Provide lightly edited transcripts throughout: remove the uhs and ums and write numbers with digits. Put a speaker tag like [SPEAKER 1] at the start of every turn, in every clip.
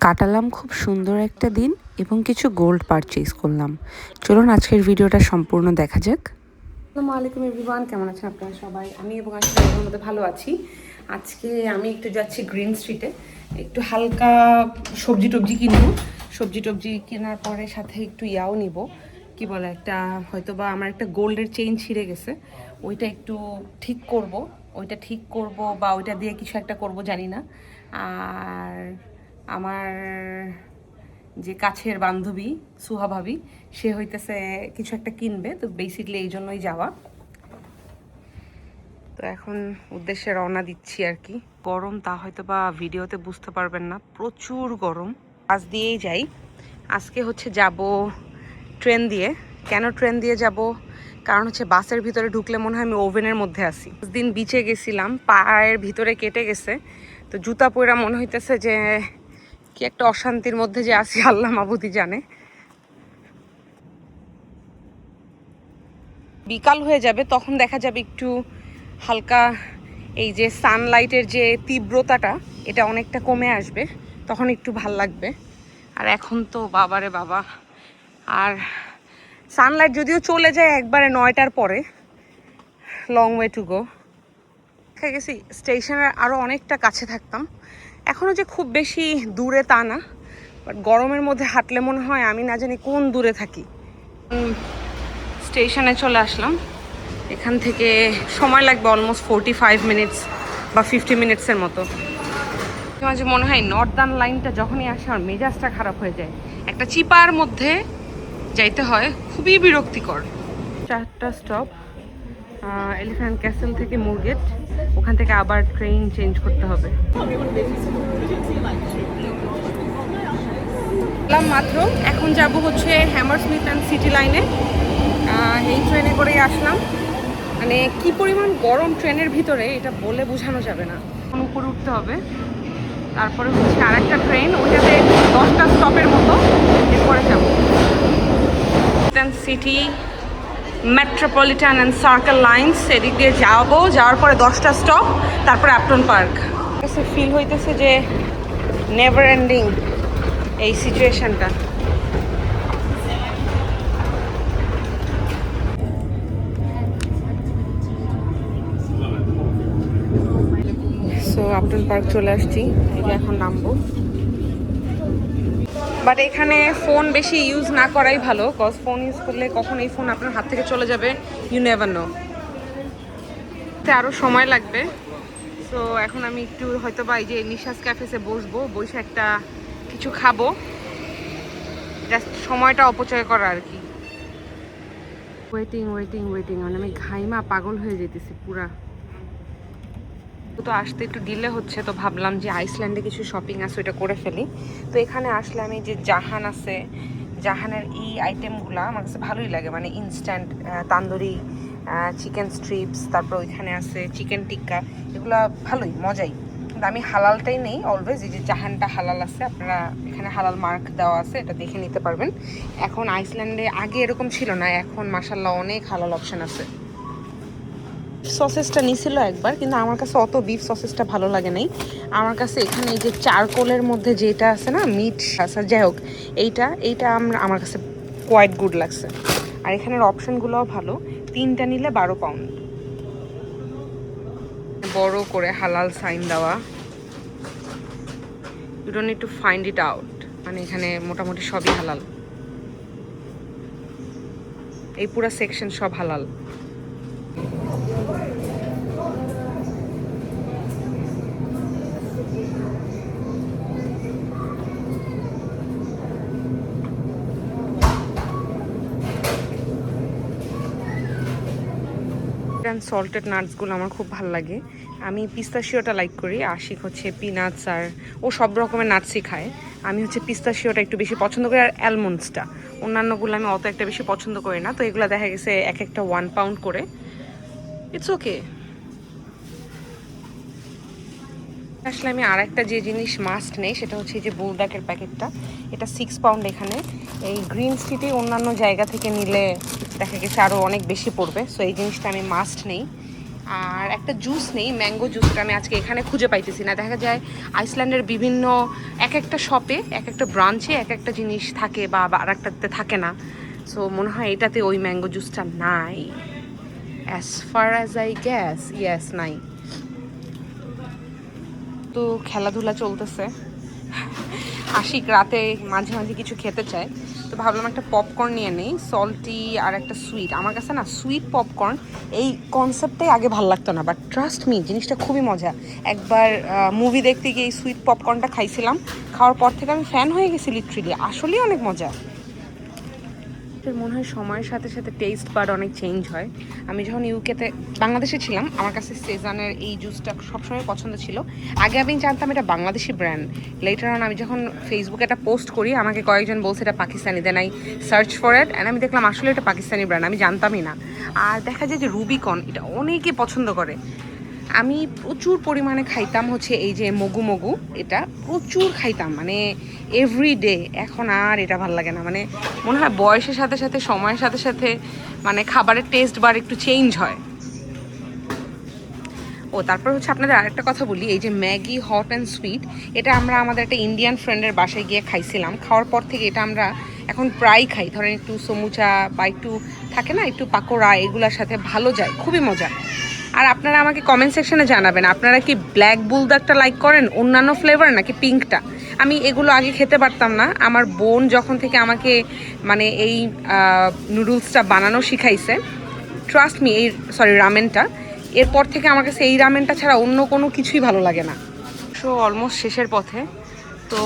[SPEAKER 1] কাটালাম খুব সুন্দর একটা দিন এবং কিছু গোল্ড পারচেজ করলাম। চলুন আজকের ভিডিওটা সম্পূর্ণ দেখা যাক।
[SPEAKER 2] আসসালামু আলাইকুম এভরিওয়ান, কেমন আছেন আপনারা সবাই? আমি এবং আশিকের মধ্যে ভালো আছি। আজকে আমি একটু যাচ্ছি গ্রিন স্ট্রিটে, একটু হালকা সবজি টবজি কিনবো। সবজি টবজি কেনার পরে সাথে একটু ইয়াও নিব, কি বলে একটা, হয়তো বা আমার একটা গোল্ডের চেইন ছিঁড়ে গেছে, ওইটা একটু ঠিক করব। ওইটা ঠিক করব বা ওইটা দিয়ে কিছু একটা করব জানি না। আর আমার যে কাছের বান্ধবী সুহা ভাবি, সে হইতেছে কিছু একটা কিনবে, তো বেসিকলি এই জন্যই যাওয়া। তো এখন উদ্দেশ্যে রওনা দিচ্ছি আর কি। গরম তা হয়তো বা ভিডিওতে বুঝতে পারবেন না, প্রচুর গরম। বাস দিয়েই যাই। আজকে হচ্ছে যাব ট্রেন দিয়ে। কেন ট্রেন দিয়ে যাব? কারণ হচ্ছে বাসের ভিতরে ঢুকলে মনে হয় আমি ওভেনের মধ্যে আছি। দিন বিচে গেছিলাম, পায়ের ভিতরে কেটে গেছে, তো জুতা পরা মনে হইতেছে যে কি একটা অশান্তির মধ্যে যে আছি, আল্লাহ মাবুদি জানে। বিকাল হয়ে যাবে, তখন দেখা যাবে একটু হালকা এই যে সানলাইটের যে তীব্রতাটা, এটা অনেকটা কমে আসবে, তখন একটু ভাল লাগবে। আর এখন তো বাবারে বাবা, আর সানলাইট যদিও চলে যায় একবারে 9টার পরে, লং ওয়ে টু গো। দেখা গেছি স্টেশনের আরও অনেকটা কাছে থাকতাম, এখনও যে খুব বেশি দূরে তা না, বাট গরমের মধ্যে হাঁটলে মনে হয় আমি না জানি কোন দূরে থাকি। স্টেশনে চলে আসলাম। এখান থেকে সময় লাগবে অলমোস্ট 45 মিনিটস বা 50 মিনিটসের মতো। মাঝে মনে হয় নর্দার্ন লাইনটা যখনই আসে আমার মেজাজটা খারাপ হয়ে যায়। একটা চিপার মধ্যে যাইতে হয়, খুবই বিরক্তিকর। 4টা স্টপ, এলিফ্যান্ট ক্যাসেল থেকে মুরগেট, ওখান থেকে আবার ট্রেন চেঞ্জ করতে হবে। মাত্র এখন যাব হচ্ছে হ্যামারস্মিথ অ্যান্ড সিটি লাইনে। এই ট্রেনে করেই আসলাম। মানে কি পরিমাণ গরম ট্রেনের ভিতরে, এটা বলে বোঝানো যাবে না। উপরে উঠতে হবে, তারপরে হচ্ছে আর একটা ট্রেন, ওইটাতে 10টা স্টপের মতো, এরপরে যাব city metropolitan and circle lines. এদিক দিয়ে যাবো, যাওয়ার পরে 10টা স্টপ, তারপরে আপটন পার্ক। ফিল হইতেছে যে নেভার এন্ডিং এই সিচুয়েশনটা। সো আপটন পার্ক চলে আসছি, এই যে এখন নামবো। বাট এখানে ফোন বেশি ইউজ না করাই ভালো, কজ ফোন ইউজ করলে কখন এই ফোন আপনার হাত থেকে চলে যাবে ইউ নেভার নো। আরও সময় লাগবে। সো এখন আমি একটু হয়তো বা এই যে নিশাস ক্যাফেসে বসবো, বসে একটা কিছু খাবো, জাস্ট সময়টা অপচয় করা আর কি। ওয়েটিং ওয়েটিং ওয়েটিং, মানে আমি ঘাইমা পাগল হয়ে যেতেছি পুরা। তো আসতে একটু ডিলে হচ্ছে, তো ভাবলাম যে আইসল্যান্ডে কিছু শপিং আছে ওইটা করে ফেলি। তো এখানে আসলে আমি যে জাহান আছে, জাহানের এই আইটেমগুলো আমার কাছে ভালোই লাগে, মানে ইনস্ট্যান্ট তান্দুরি চিকেন স্ট্রিপস, তারপর ওইখানে আছে চিকেন টিক্কা, এগুলো ভালোই মজাই। কিন্তু আমি হালালটাই নেই অলওয়েজ। এই যে জাহানটা হালাল আছে, আপনারা এখানে হালাল মার্ক দেওয়া আছে, এটা দেখে নিতে পারবেন। এখন আইসল্যান্ডে আগে এরকম ছিল না, এখন মাশাল্লাহ অনেক হালাল অপশন আছে। সসেসটা নিছিল একবার, কিন্তু আমার কাছে অত বিফ সসেসটা ভালো লাগে নাই। আমার কাছে এখানে এই যে চারকোলের মধ্যে যেটা আছে না মিট, যাই হোক, এইটা আমার কাছে কোয়াইট গুড লাগছে। আর এখানের অপশনগুলোও ভালো। 3টা নিলে 12 পাউন্ড, বড় করে হালাল সাইন দেওয়া। You don't need to find it out, মানে এখানে মোটামুটি সবই হালাল। এই পুরো সেকশন সব হালাল। সল্টেড নাটসগুলো আমার খুব ভালো লাগে। আমি পিস্তাশিওটা লাইক করি, আশিক হচ্ছে পিনাটস, আর ও সব রকমের নাটসই খায়। আমি হচ্ছে পিস্তাশিওটা একটু বেশি পছন্দ করি, আর অ্যালমন্ডসটা। অন্যান্যগুলো আমি অত একটা বেশি পছন্দ করি না, তো এগুলো দেখা গেছে এক একটা 1 পাউন্ড করে। It's okay. আসলে আমি আর একটা যে জিনিস মাস্ট নেই, সেটা হচ্ছে এই যে বুলডাকের প্যাকেটটা, এটা 6 পাউন্ড এখানে। এই গ্রিন সিটি অন্যান্য জায়গা থেকে নিলে দেখা গেছে আরও অনেক বেশি পড়বে, সো এই জিনিসটা আমি মাস্ট নেই। আর একটা জুস নেই, ম্যাঙ্গো জুসটা আমি আজকে এখানে খুঁজে পাইতেছি না। দেখা যায় আইসল্যান্ডের বিভিন্ন এক একটা শপে এক একটা ব্রাঞ্চে এক একটা জিনিস থাকে বা আর একটাতে থাকে না। সো মনে হয় এটাতে ওই ম্যাঙ্গো জুসটা নাই, as far as I gas. Yes, নাই। তো খেলাধুলা চলতেছে। আশিক রাতে মাঝে মাঝে কিছু খেতে চায়, তো ভাবলাম একটা পপকর্ন নিয়ে নেই, সল্টি আর একটা সুইট। আমার কাছে না সুইট পপকর্ন এই কনসেপ্টটাই আগে ভালো লাগতো না, বাট ট্রাস্ট মি জিনিসটা খুবই মজা। একবার মুভি দেখতে গিয়ে এই সুইট পপকর্নটা খাইছিলাম, খাওয়ার পর থেকে আমি ফ্যান হয়ে গেছি লিটারেলি। আসলেই অনেক মজা। মনে হয় সময়ের সাথে সাথে টেস্ট বাড অনেক চেঞ্জ হয়। আমি যখন ইউকেতে বাংলাদেশে ছিলাম, আমার কাছে সেজানের এই জুসটা সবসময় পছন্দ ছিল। আগে আমি জানতাম এটা বাংলাদেশি ব্র্যান্ড। লেটার অন আমি যখন ফেসবুকে একটা পোস্ট করি, আমাকে কয়েকজন বলছে এটা Pakistani. Then I search for it and আমি দেখলাম আসলে এটা পাকিস্তানি ব্র্যান্ড, আমি জানতামই না। আর দেখা যায় যে রুবিকন এটা অনেকে পছন্দ করে। আমি প্রচুর পরিমাণে খাইতাম হচ্ছে এই যে মগু মগু, এটা প্রচুর খাইতাম, মানে এভরিডে। এখন আর এটা ভাল লাগে না, মানে মনে হয় বয়সের সাথে সাথে সময়ের সাথে সাথে মানে খাবারের টেস্ট বার একটু চেঞ্জ হয়। ও তারপর হচ্ছে আপনাদের আরেকটা কথা বলি, এই যে ম্যাগি হট অ্যান্ড সুইট, এটা আমরা আমাদের একটা ইন্ডিয়ান ফ্রেন্ডের বাসায় গিয়ে খাইছিলাম। খাওয়ার পর থেকে এটা আমরা এখন প্রায় খাই। ধরেন একটু সমুচা বা একটু থাকে না একটু পাকোড়া, এগুলোর সাথে ভালো যায়, খুবই মজা। আর আপনারা আমাকে কমেন্ট সেকশনে জানাবেন আপনারা কি ব্ল্যাক বুলডগটা লাইক করেন, অন্যান্য ফ্লেভার নাকি পিঙ্কটা। আমি এগুলো আগে খেতে পারতাম না। আমার বোন যখন থেকে আমাকে মানে এই নুডলসটা বানানো শিখাইছে, ট্রাস্ট মি, এই রামেনটা, এরপর থেকে আমার কাছে এই রামেনটা ছাড়া অন্য কোনো কিছুই ভালো লাগে না। সো অলমোস্ট শেষের পথে, তো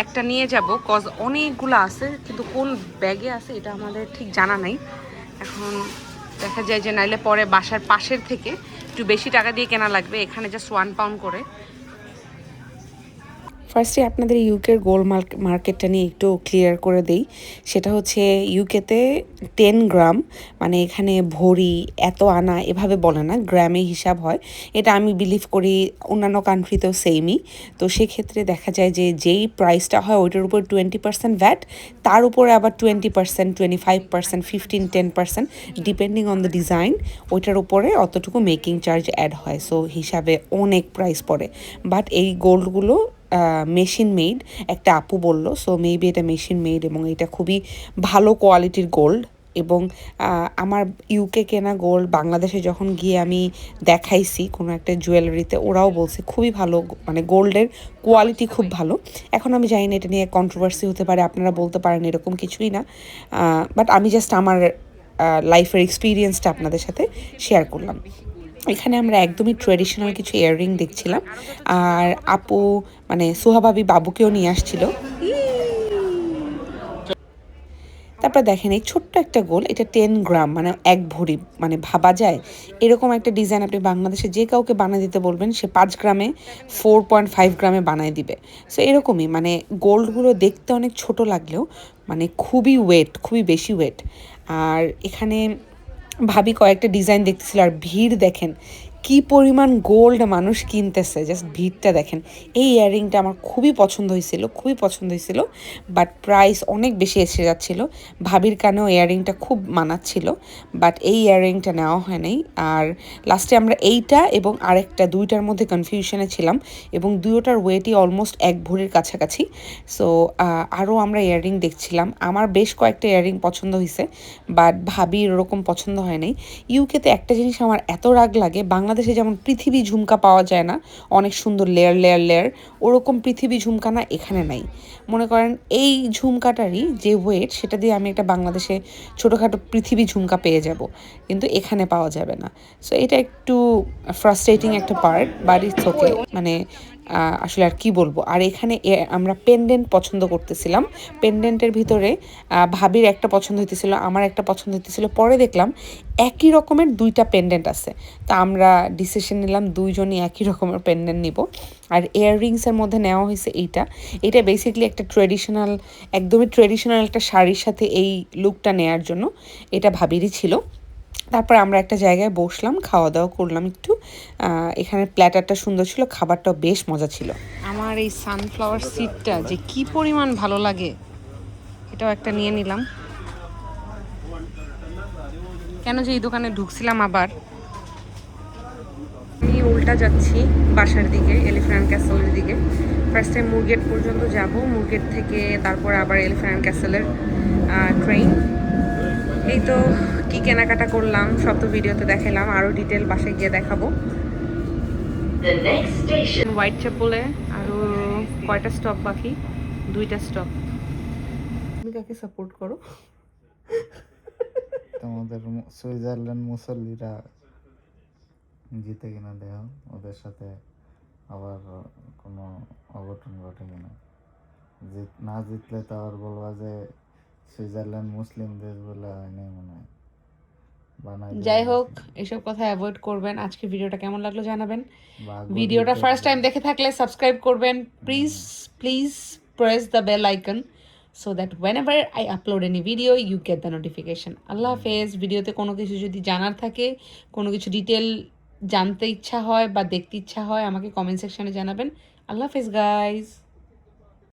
[SPEAKER 2] একটা নিয়ে যাব কজ অনেকগুলো আছে, কিন্তু কোন ব্যাগে আছে এটা আমাদের ঠিক জানা নাই। এখন দেখা যায় যে নাইলে পরে বাসার পাশের থেকে একটু বেশি টাকা দিয়ে কেনা লাগবে, এখানে জাস্ট 1 পাউন্ড করে।
[SPEAKER 1] ফার্স্টে আপনাদের ইউকের গোল্ড মার্কেটটা নিয়ে একটু ক্লিয়ার করে দেই। সেটা হচ্ছে ইউকেতে 10 গ্রাম, মানে এখানে ভরি এত আনা এভাবে বলে না, গ্রামে হিসাব হয়। এটা আমি বিলিভ করি অন্যান্য কান্ট্রিতেও সেমই। তো সেক্ষেত্রে দেখা যায় যে যেই প্রাইসটা হয় ওইটার উপর 20% ভ্যাট, তার উপরে আবার 20%, 25%, 15, 10% ডিপেন্ডিং অন দ্য ডিজাইন, ওইটার উপরে অতটুকু মেকিং চার্জ অ্যাড হয়। সো হিসাবে অনেক প্রাইস পড়ে। বাট এই গোল্ডগুলো মেশিন মেড, একটা আপু বললো, সো মেবি এটা মেশিন মেড এবং এটা খুবই ভালো কোয়ালিটির গোল্ড। এবং আমার ইউকে কেনা গোল্ড বাংলাদেশে যখন গিয়ে আমি দেখাইছি কোনো একটা জুয়েলারিতে, ওরাও বলছে খুবই ভালো, মানে গোল্ডের কোয়ালিটি খুব ভালো। এখন আমি জানি না এটা নিয়ে কন্ট্রোভার্সি হতে পারে, আপনারা বলতে পারেন এরকম কিছুই না, বাট আমি জাস্ট আমার লাইফের এক্সপিরিয়েন্সটা আপনাদের সাথে শেয়ার করলাম। এখানে আমরা একদমই ট্রেডিশনাল কিছু ইয়াররিং দেখছিলাম, আর আপু মানে সোহাবাবি বাবুকেও নিয়ে আসছিল। তারপর দেখেন এই ছোট্ট একটা গোল, এটা 10 গ্রাম, মানে 1 ভরি, মানে ভাবা যায় এরকম একটা ডিজাইন আপনি বাংলাদেশে যে কাউকে বানিয়ে দিতে বলবেন, সে 5 গ্রামে 4.5 গ্রামে বানিয়ে দিবে। সো এরকমই, মানে গোল্ডগুলো দেখতে অনেক ছোট লাগলেও মানে খুবই ওয়েট, খুবই বেশি ওয়েট। আর এখানে ভাবি কয়েকটা ডিজাইন দেখতেছিল, আর ভিড় দেখেন কি পরিমাণ গোল্ড মানুষ কিনতেছে, জাস্ট ভিড়টা দেখেন। এই ইয়াররিংটা আমার খুবই পছন্দ হয়েছিল, খুবই পছন্দ হয়েছিল, বাট প্রাইস অনেক বেশি এসে যাচ্ছিল। ভাবির কানেও ইয়াররিংটা খুব মানাচ্ছিল, বাট এই ইয়াররিংটা নেওয়া হয় নাই। আর লাস্টে আমরা এইটা এবং আরেকটা, দুইটার মধ্যে কনফিউশনে ছিলাম, এবং দুইটার ওয়েটই অলমোস্ট 1 ভরির কাছাকাছি। সো আরও আমরা ইয়াররিং দেখছিলাম। আমার বেশ কয়েকটা ইয়াররিং পছন্দ হয়েছে, বাট ভাবির ওরকম পছন্দ হয় নাই। ইউকেতে একটা জিনিস আমার এত রাগ লাগে, বাংলাদেশে যেমন পৃথিবী ঝুমকা পাওয়া যায় না, অনেক সুন্দর লেয়ার লেয়ার লেয়ার, ওরকম পৃথিবী ঝুমকা না এখানে নাই। মনে করেন এই ঝুমকাটারই যে ওয়েট, সেটা দিয়ে আমি একটা বাংলাদেশে ছোটোখাটো পৃথিবী ঝুমকা পেয়ে যাব, কিন্তু এখানে পাওয়া যাবে না। সো এটা একটু ফ্রাস্ট্রেটিং একটা পার্ট, বাট ইটস ওকে, মানে আসলে আর কি বলবো। আর এখানে আমরা পেন্ডেন্ট পছন্দ করতেছিলাম, পেন্ডেন্টের ভিতরে ভাবির একটা পছন্দ হইতেছিল, আমার একটা পছন্দ হইতেছিল। পরে দেখলাম একই রকমের 2টা পেন্ডেন্ট আছে, তো আমরা ডিসিশন নিলাম দুইজনই একই রকমের পেন্ডেন্ট নিব। আর ইয়াররিংসের মধ্যে নেওয়া হয়েছে এটা বেসিক্যালি একটা ট্রেডিশনাল, একদমই ট্রেডিশনাল একটা শাড়ির সাথে এই লুকটা নেয়ার জন্য এটা ভাবিরই ছিল। তারপর আমরা একটা জায়গায় বসলাম, খাওয়া দাওয়া করলাম একটু। এখানে প্ল্যাটারটা সুন্দর ছিল, খাবারটাও বেশ মজা ছিল। আমার এই সানফ্লাওয়ার সিডটা যে কি পরিমাণ ভালো লাগে, এটাও একটা নিয়ে নিলাম। কেন যে এই দোকানে ঢুকছিলাম আবার,
[SPEAKER 2] উল্টা যাচ্ছি বাসার দিকে, এলিফ্যান্ট ক্যাসেলের দিকে। ফার্স্ট টাইম মুরগেট পর্যন্ত যাব, মুরগেট থেকে তারপরে আবার এলিফ্যান্ট ক্যাসেলের ট্রেন। এই তো কি কেনাকাটা করলাম সব তো ভিডিওতে দেখালাম, আরও ডিটেল বাসায় গিয়ে দেখাবো। হোয়াইট চ্যাপেলে আরও কয়টা স্টপ বাকি? 2টা স্টপ। তুমি কাকে সাপোর্ট করো?
[SPEAKER 3] তোমাদের সুইজারল্যান্ড মুসল্লিরা জিতে কিনা দেহ, ওদের সাথে আবার কোনো অঘটন ঘটে কিনা। না জিতলে তো আবার বলবা যে সুইজারল্যান্ড মুসলিম দেশ বলে হয় নাই মনে হয়, বানাই দেওয়া
[SPEAKER 2] যাই হোক,
[SPEAKER 3] হয়েছে।
[SPEAKER 2] এসব কথা অ্যাভয়েড করবেন। আজকে ভিডিওটা কেমন লাগলো জানাবেন।
[SPEAKER 3] বা
[SPEAKER 2] ভিডিওটা
[SPEAKER 3] গরিবদের
[SPEAKER 2] ফার্স্ট টাইম দেখে থাকলে সাবস্ক্রাইব করবেন। Please please press the bell icon so that whenever I upload any video you get the notification. আল্লাহ হাফেজ। ভিডিওতে কোনো কিছু যদি জানার থাকে, কোনো কিছু ডিটেল জানতে ইচ্ছা হয় বা দেখতে ইচ্ছা হয়, আমাকে কমেন্ট সেকশনে জানাবেন। আল্লাহ হাফেজ গাইজ।